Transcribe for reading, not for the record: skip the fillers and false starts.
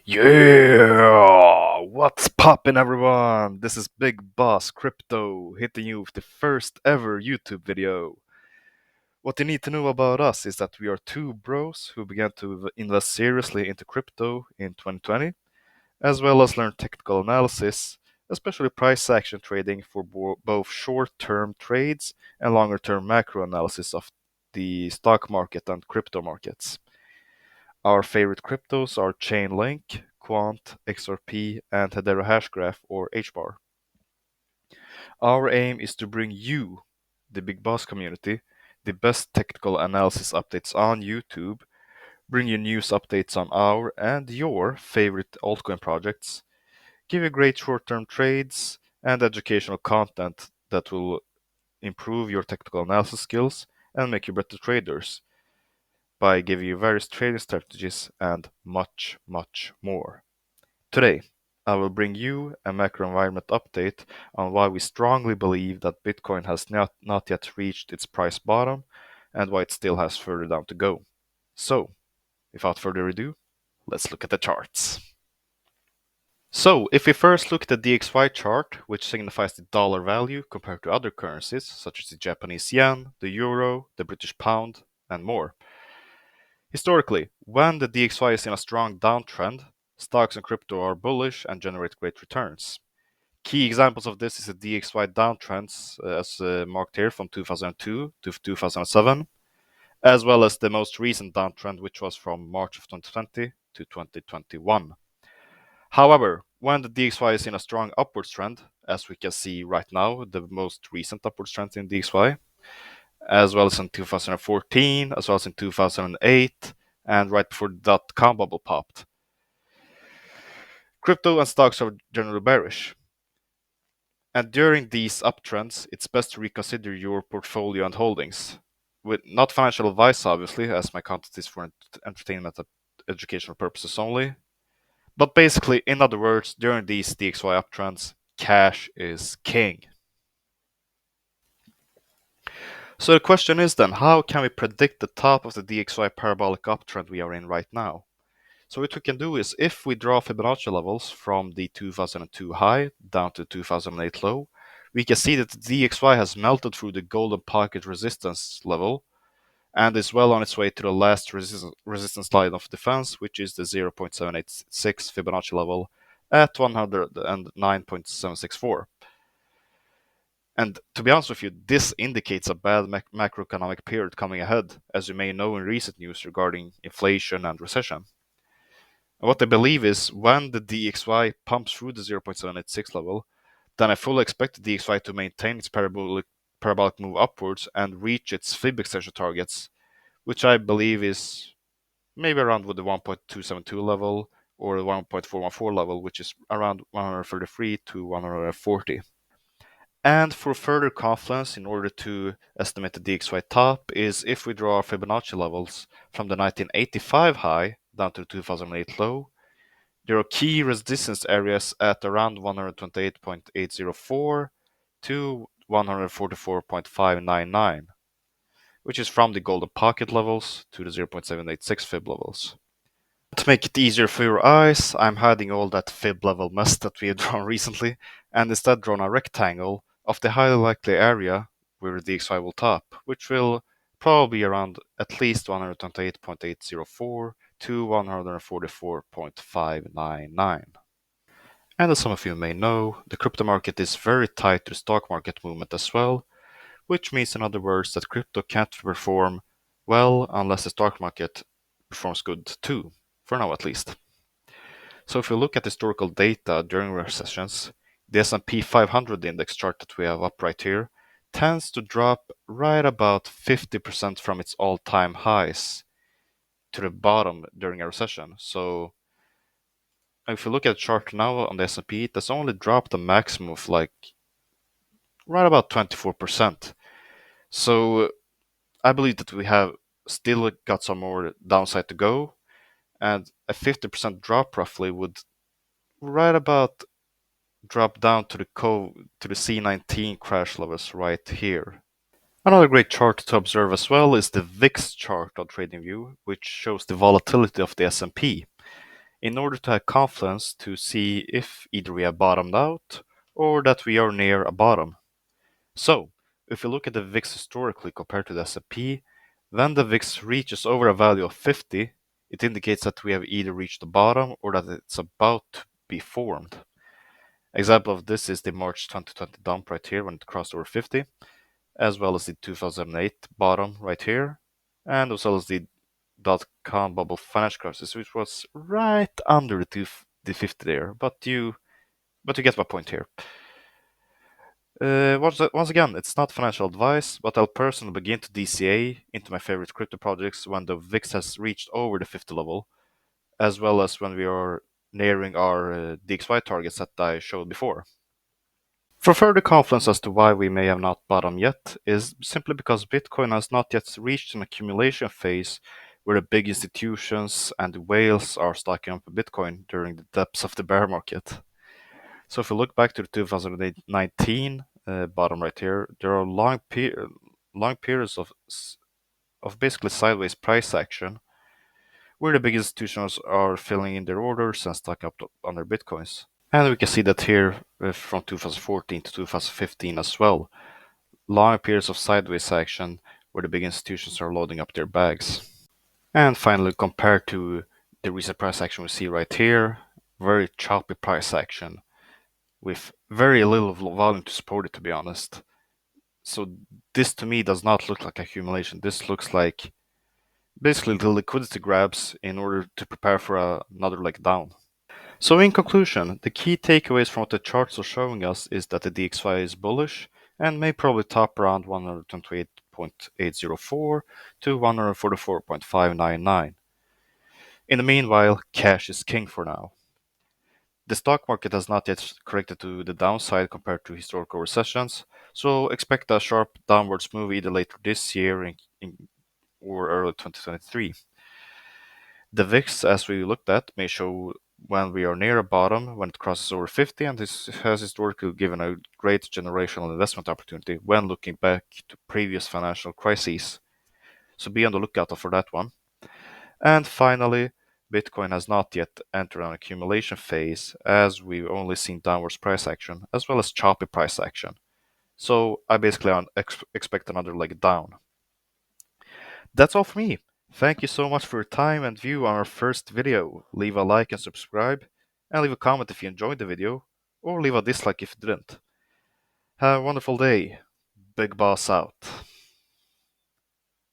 Yeah! What's poppin', everyone? This is Big Boss Crypto hitting you with the first ever YouTube video. What you need to know about us is that we are two bros who began to invest seriously into crypto in 2020, as well as learn technical analysis, especially price action trading for both short term trades and longer term macro analysis of the stock market and crypto markets. Our favorite cryptos are Chainlink, Quant, XRP, and Hedera Hashgraph or HBAR. Our aim is to bring you, the Big Boss community, the best technical analysis updates on YouTube, bring you news updates on our and your favorite altcoin projects, give you great short-term trades and educational content that will improve your technical analysis skills and make you better traders by giving you various trading strategies and much, much more. Today, I will bring you a macro environment update on why we strongly believe that Bitcoin has not yet reached its price bottom and why it still has further down to go. So, without further ado, let's look at the charts. So, if we first look at the DXY chart, which signifies the dollar value compared to other currencies, such as the Japanese yen, the euro, the British pound, and more. Historically, when the DXY is in a strong downtrend, stocks and crypto are bullish and generate great returns. Key examples of this is the DXY downtrends as marked here from 2002 to 2007, as well as the most recent downtrend, which was from March of 2020 to 2021. However, when the DXY is in a strong upwards trend, as we can see right now, the most recent upwards trend in DXY, as well as in 2014, as well as in 2008, and right before the dot-com bubble popped. Crypto and stocks are generally bearish. And during these uptrends, it's best to reconsider your portfolio and holdings. With not financial advice, obviously, as my content is for entertainment and educational purposes only. But basically, in other words, during these DXY uptrends, cash is king. So the question is then, how can we predict the top of the DXY parabolic uptrend we are in right now? So what we can do is, if we draw Fibonacci levels from the 2002 high down to 2008 low, we can see that the DXY has melted through the golden pocket resistance level and is well on its way to the last resistance line of defense, which is the 0.786 Fibonacci level at 109.764. And to be honest with you, this indicates a bad macroeconomic period coming ahead, as you may know in recent news regarding inflation and recession. And what I believe is when the DXY pumps through the 0.786 level, then I fully expect the DXY to maintain its parabolic move upwards and reach its fib extension targets, which I believe is maybe around with the 1.272 level or the 1.414 level, which is around 133 to 140. And for further confidence, in order to estimate the DXY top, is if we draw our Fibonacci levels from the 1985 high down to the 2008 low. There are key resistance areas at around 128.804 to 144.599, which is from the golden pocket levels to the 0.786 fib levels. To make it easier for your eyes, I'm hiding all that fib level mess that we have drawn recently and instead drawn a rectangle of the highly likely area where the DXY will top, which will probably be around at least 128.804 to 144.599. And as some of you may know, the crypto market is very tied to the stock market movement as well, which means in other words that crypto can't perform well unless the stock market performs good too, for now at least. So if you look at historical data during recessions, the S&P 500 index chart that we have up right here tends to drop right about 50% from its all-time highs to the bottom during a recession. So if you look at the chart now on the S&P, it has only dropped a maximum of like right about 24%. So I believe that we have still got some more downside to go, and a 50% drop roughly would right about drop down to the C19 crash levels right here. Another great chart to observe as well is the VIX chart on TradingView, which shows the volatility of the S&P. in order to have confidence to see if either we have bottomed out or that we are near a bottom. So, if you look at the VIX historically compared to the S&P, when the VIX reaches over a value of 50, it indicates that we have either reached the bottom or that it's about to be formed. Example of this is the March 2020 dump right here when it crossed over 50, as well as the 2008 bottom right here, and as well as the dot-com bubble financial crisis, which was right under the 50 there, but you get my point here. Once again, it's not financial advice, but I'll personally begin to DCA into my favorite crypto projects when the VIX has reached over the 50 level, as well as when we are nearing our DXY targets that I showed before. For further confidence as to why we may have not bottomed yet is simply because Bitcoin has not yet reached an accumulation phase where the big institutions and the whales are stocking up Bitcoin during the depths of the bear market. So if we look back to the 2019 bottom right here, there are long periods of basically sideways price action where the big institutions are filling in their orders and stocking up on their Bitcoins. And we can see that here from 2014 to 2015 as well. Long periods of sideways action where the big institutions are loading up their bags. And finally, compared to the recent price action we see right here, very choppy price action with very little volume to support it, to be honest. So this to me does not look like accumulation. This looks like basically the liquidity grabs in order to prepare for another leg down. So in conclusion, the key takeaways from what the charts are showing us is that the DXY is bullish and may probably top around 128.804 to 144.599. In the meanwhile, cash is king for now. The stock market has not yet corrected to the downside compared to historical recessions, so expect a sharp downwards move either later this year or early 2023. The VIX, as we looked at, may show when we are near a bottom when it crosses over 50, and this has historically given a great generational investment opportunity when looking back to previous financial crises. So be on the lookout for that one. And finally, Bitcoin has not yet entered an accumulation phase as we've only seen downwards price action as well as choppy price action. So I basically expect another leg down. That's all for me. Thank you so much for your time and view on our first video. Leave a like and subscribe, and leave a comment if you enjoyed the video, or leave a dislike if you didn't. Have a wonderful day. Big Boss out.